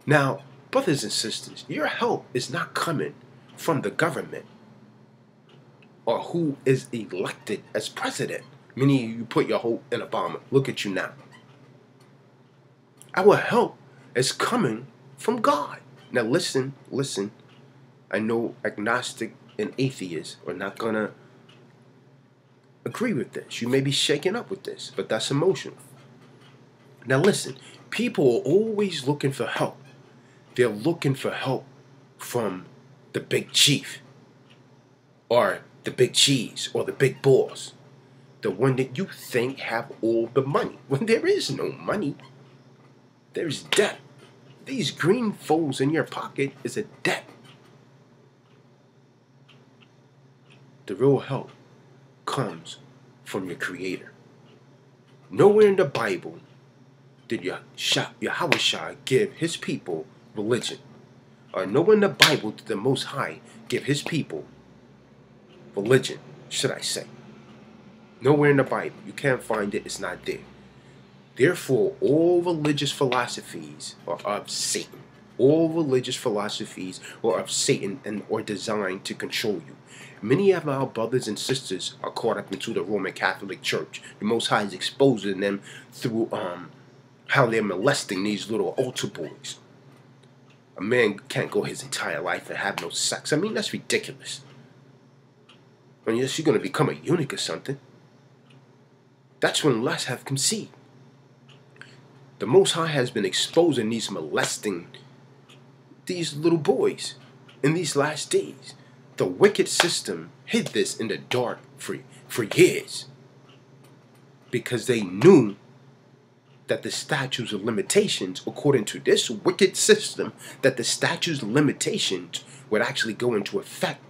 Now, brothers and sisters, your help is not coming from the government or who is elected as president. Many of you put your hope in Obama. Look at you now. Our help is coming from God. Now listen. I know agnostic and atheists are not going to agree with this. You may be shaken up with this, but that's emotional. Now listen, people are always looking for help. They're looking for help from the big chief or the big cheese or the big boss, the one that you think have all the money. When there is no money, there's debt. These green folds in your pocket is a debt. The real help comes from your Creator. Nowhere in the Bible did Yahweh give his people religion. Or nowhere in the Bible did the Most High give his people religion, should I say. Nowhere in the Bible. You can't find it. It's not there. Therefore, all religious philosophies are of Satan. All religious philosophies are of Satan and are designed to control you. Many of our brothers and sisters are caught up into the Roman Catholic Church. The Most High is exposing them through how they're molesting these little altar boys. A man can't go his entire life and have no sex. I mean, that's ridiculous. Unless you're going to become a eunuch or something. That's when lust have conceived. The Most High has been exposing these molesting these little boys in these last days. The wicked system hid this in the dark for years because they knew that the statutes of limitations, according to this wicked system, that the statutes of limitations would actually go into effect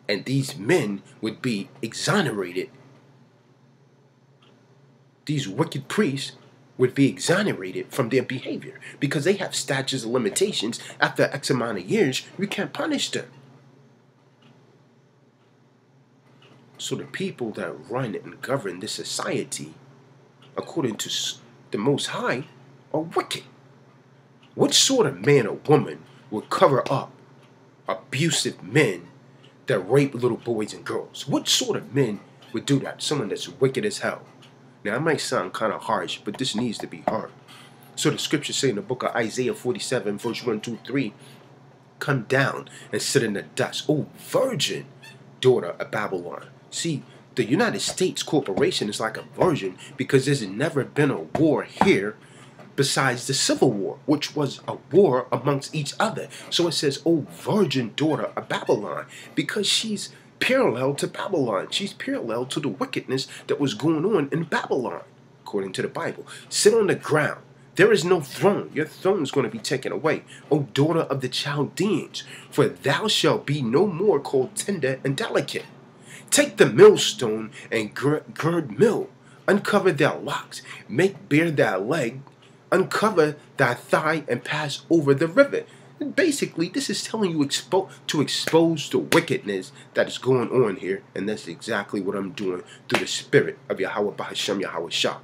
and these men would be exonerated. These wicked priests would be exonerated from their behavior because they have statutes of limitations. After X amount of years, you can't punish them. So the people that run and govern this society, according to the Most High, are wicked. What sort of man or woman would cover up abusive men that rape little boys and girls? What sort of men would do that? Someone that's wicked as hell. Now, it might sound kind of harsh, but this needs to be heard. So the scriptures say in the book of Isaiah 47, verse 1, 2, 3, come down and sit in the dust, O virgin daughter of Babylon. See, the United States corporation is like a virgin because there's never been a war here besides the Civil War, which was a war amongst each other. So it says, O virgin daughter of Babylon, because she's parallel to Babylon. She's parallel to the wickedness that was going on in Babylon, according to the Bible. Sit on the ground. There is no throne. Your throne is going to be taken away. O daughter of the Chaldeans, for thou shalt be no more called tender and delicate. Take the millstone and gird mill. Uncover thy locks. Make bare thy leg. Uncover thy thigh and pass over the river. And basically, this is telling you to expose the wickedness that is going on here. And that's exactly what I'm doing through the spirit of Yahweh Bahashem Yahweh Shah.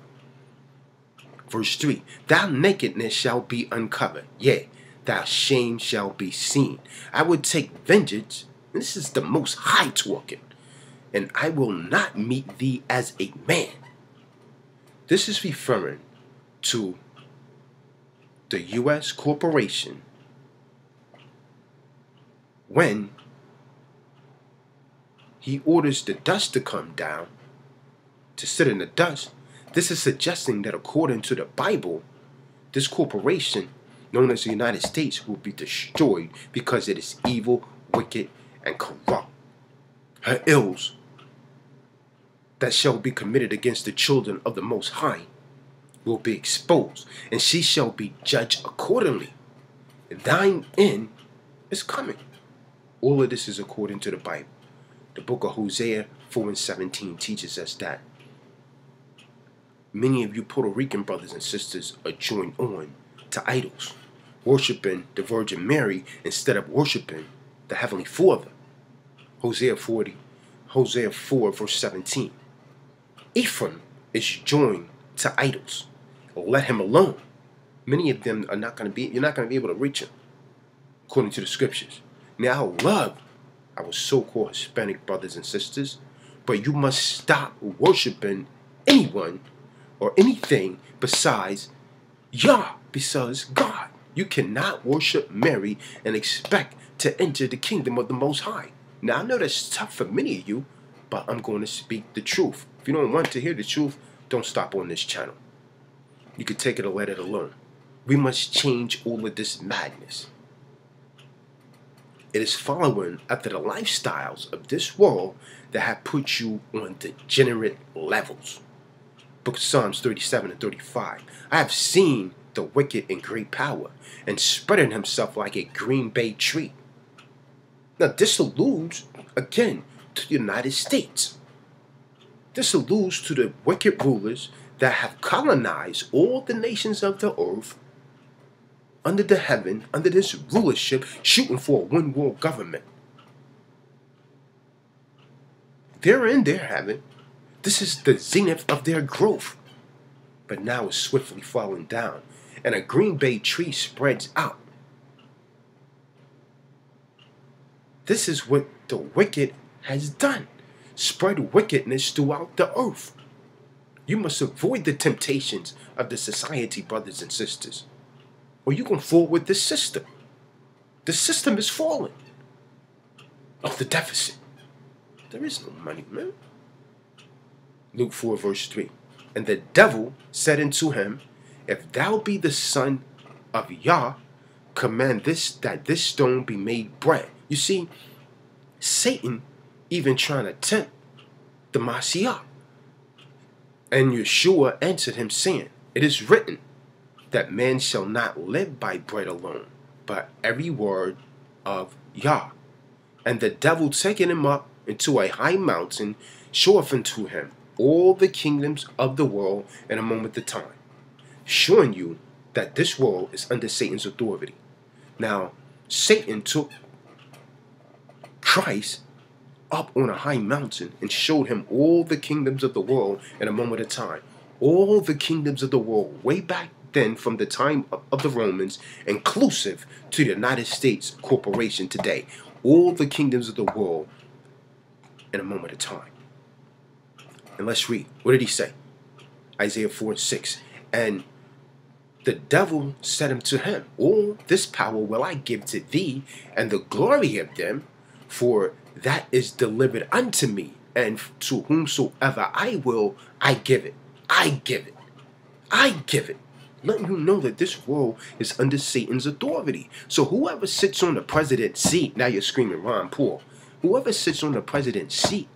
Verse 3, thy nakedness shall be uncovered. Yea, thy shame shall be seen. I will take vengeance. This is the Most High talking. And I will not meet thee as a man. This is referring to the U.S. corporation when he orders the dust to come down, to sit in the dust. This is suggesting that according to the Bible, this corporation, known as the United States, will be destroyed because it is evil, wicked, and corrupt. Her ills that shall be committed against the children of the Most High will be exposed, and she shall be judged accordingly. Thine end is coming. All of this is according to the Bible. The book of Hosea 4 and 17 teaches us that many of you Puerto Rican brothers and sisters are joined on to idols, worshiping the Virgin Mary instead of worshiping the Heavenly Father. Hosea 4 verse 17. Ephraim is joined to idols. Let him alone. Many of them are not going to be, you're not going to be able to reach them, according to the scriptures. Now, I love our so-called Hispanic brothers and sisters, but you must stop worshiping anyone or anything besides Yah, besides God. You cannot worship Mary and expect to enter the kingdom of the Most High. Now, I know that's tough for many of you, but I'm going to speak the truth. If you don't want to hear the truth, don't stop on this channel. You can take it or let it alone. We must change all of this madness. It is following after the lifestyles of this world that have put you on degenerate levels. Book of Psalms 37 and 35. I have seen the wicked in great power and spreading himself like a green bay tree. Now this alludes again to the United States. This alludes to the wicked rulers that have colonized all the nations of the earth under the heaven, under this rulership, shooting for a one world government. They're in their heaven. This is the zenith of their growth. But now it's swiftly falling down, and a green bay tree spreads out. This is what the wicked has done. Spread wickedness throughout the earth. You must avoid the temptations of the society, brothers and sisters, or you're going to fall with the system. The system is falling. Oh, the deficit. There is no money, man. Luke 4 verse 3. And the devil said unto him, If thou be the son of Yah, command this, that this stone be made bread. You see, Satan even trying to tempt the Messiah. And Yeshua answered him, saying, It is written that man shall not live by bread alone, but every word of Yah. And the devil taking him up into a high mountain, showeth unto him all the kingdoms of the world in a moment of time, showing you that this world is under Satan's authority. Now, Satan took Christ up on a high mountain and showed him all the kingdoms of the world in a moment of time. All the kingdoms of the world, way back then from the time of the Romans, inclusive to the United States corporation today. All the kingdoms of the world in a moment of time. And let's read. What did he say? Isaiah 4:6. And the devil said unto him, All this power will I give to thee, and the glory of them, for that is delivered unto me, and to whomsoever I will, I give it. I give it. I give it. Letting you know that this world is under Satan's authority. So whoever sits on the president's seat, now you're screaming Ron Paul, whoever sits on the president's seat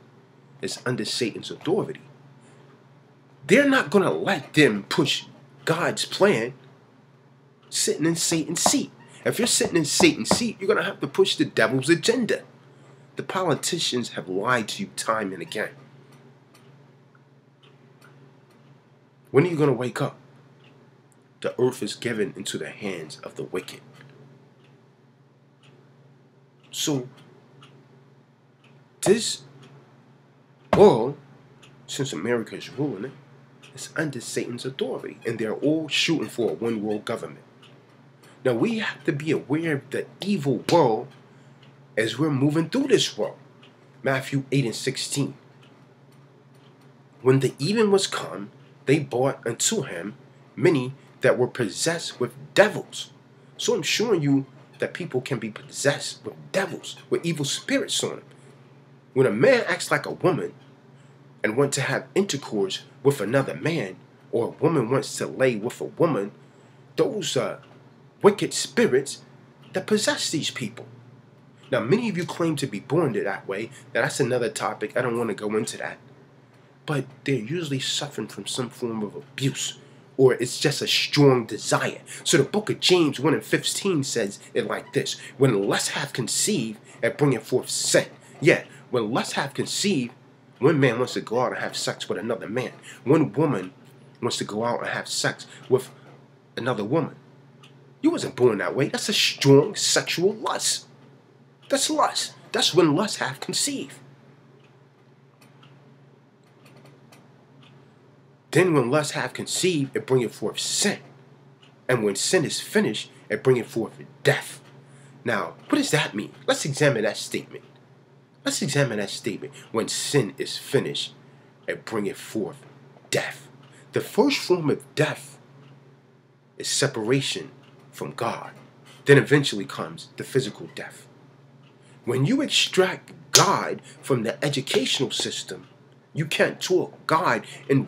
is under Satan's authority. They're not going to let them push God's plan sitting in Satan's seat. If you're sitting in Satan's seat, you're going to have to push the devil's agenda. The politicians have lied to you time and again. When are you going to wake up? The earth is given into the hands of the wicked. So, this world, since America is ruling it, is under Satan's authority. And they're all shooting for a one world government. Now, we have to be aware of the evil world as we're moving through this world. Matthew 8 and 16. When the even was come, they brought unto him many that were possessed with devils. So I'm showing you that people can be possessed with devils, with evil spirits on them. When a man acts like a woman and wants to have intercourse with another man, or a woman wants to lay with a woman, those are wicked spirits that possess these people. Now, many of you claim to be born that way. Now, that's another topic. I don't want to go into that. But they're usually suffering from some form of abuse, or it's just a strong desire. So the book of James 1 and 15 says it like this. When lust hath conceived, it bringeth forth sin. Yeah, when lust hath conceived, one man wants to go out and have sex with another man. One woman wants to go out and have sex with another woman. You wasn't born that way. That's a strong sexual lust. That's lust. That's when lust hath conceived. Then when lust hath conceived, it bringeth forth sin. And when sin is finished, it bringeth forth death. Now, what does that mean? Let's examine that statement. Let's examine that statement. When sin is finished, it bringeth forth death. The first form of death is separation from God. Then eventually comes the physical death. When you extract God from the educational system, you can't talk God in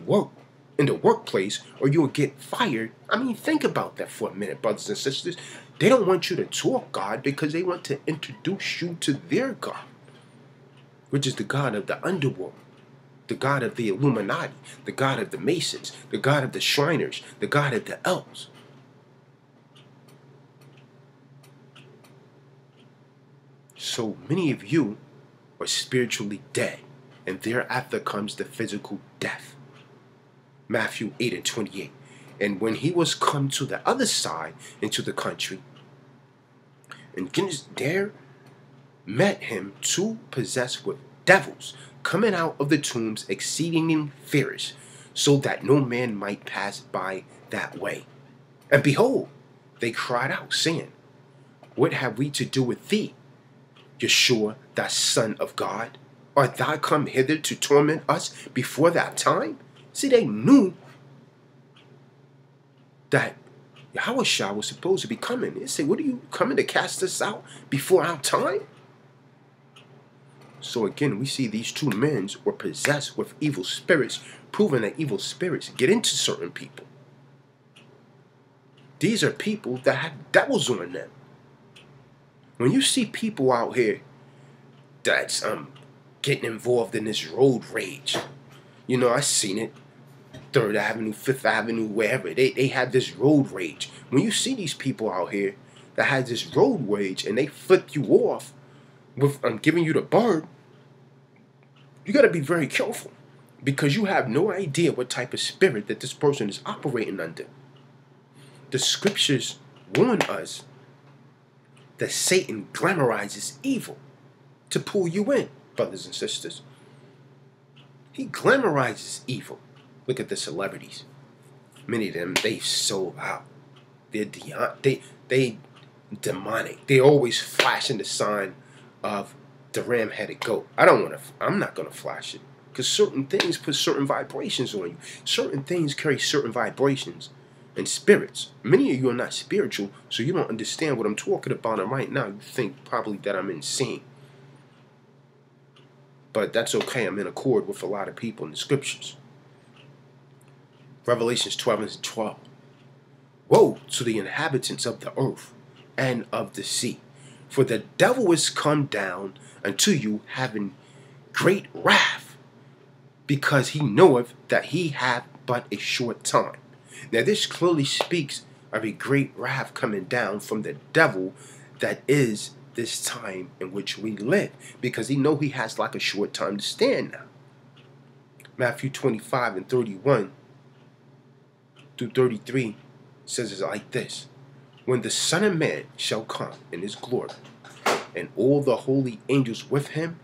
the workplace, or you'll get fired. I mean, think about that for a minute, brothers and sisters. They don't want you to talk God because they want to introduce you to their God, which is the God of the underworld, the God of the Illuminati, the God of the Masons, the God of the Shriners, the God of the Elves. So many of you are spiritually dead, and thereafter comes the physical death. Matthew 8:28. And when he was come to the other side into the country, and there met him two possessed with devils, coming out of the tombs exceedingly fierce, so that no man might pass by that way. And behold, they cried out, saying, What have we to do with thee, Yeshua, thou Son of God? Art thou come hither to torment us before that time? See, they knew that Yahushua was supposed to be coming. They say, what are you coming to cast us out before our time? So again, we see these two men were possessed with evil spirits, proving that evil spirits get into certain people. These are people that have devils on them. When you see people out here that's getting involved in this road rage, you know, I've seen it. 3rd Avenue, 5th Avenue, wherever. They have this road rage. When you see these people out here that have this road rage and they flip you off with giving you the bird, you got to be very careful, because you have no idea what type of spirit that this person is operating under. The scriptures warn us that Satan glamorizes evil to pull you in, brothers and sisters. He glamorizes evil. Look at the celebrities. Many of them, they sold out. They're they demonic. They always flashing the sign of the ram-headed goat. I'm not gonna flash it, because certain things put certain vibrations on you. Certain things carry certain vibrations and spirits. Many of you are not spiritual, so you don't understand what I'm talking about. And right now, you think probably that I'm insane. But that's okay. I'm in accord with a lot of people in the scriptures. Revelations 12:12. Woe to the inhabitants of the earth and of the sea, for the devil is come down unto you, having great wrath, because he knoweth that he hath but a short time. Now this clearly speaks of a great wrath coming down from the devil, that is this time in which we live, because he know he has like a short time to stand now. Matthew 25:31 through 33 says it like this. When the Son of Man shall come in his glory, and all the holy angels with him,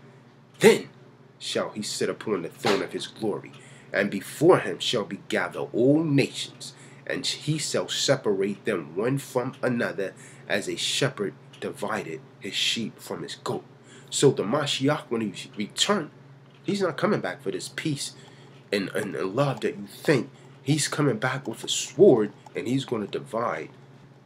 then shall he sit upon the throne of his glory, and before him shall be gathered all nations, and he shall separate them one from another, as a shepherd divided his sheep from his goat. So the Mashiach, when he returns, he's not coming back for this peace and love that you think. He's coming back with a sword, and he's going to divide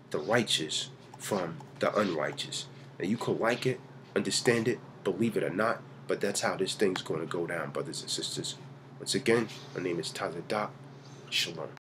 the righteous from the unrighteous. And you could like it, understand it, believe it or not, but that's how this thing's going to go down, brothers and sisters. Once again, my name is Tazadak. Shalom.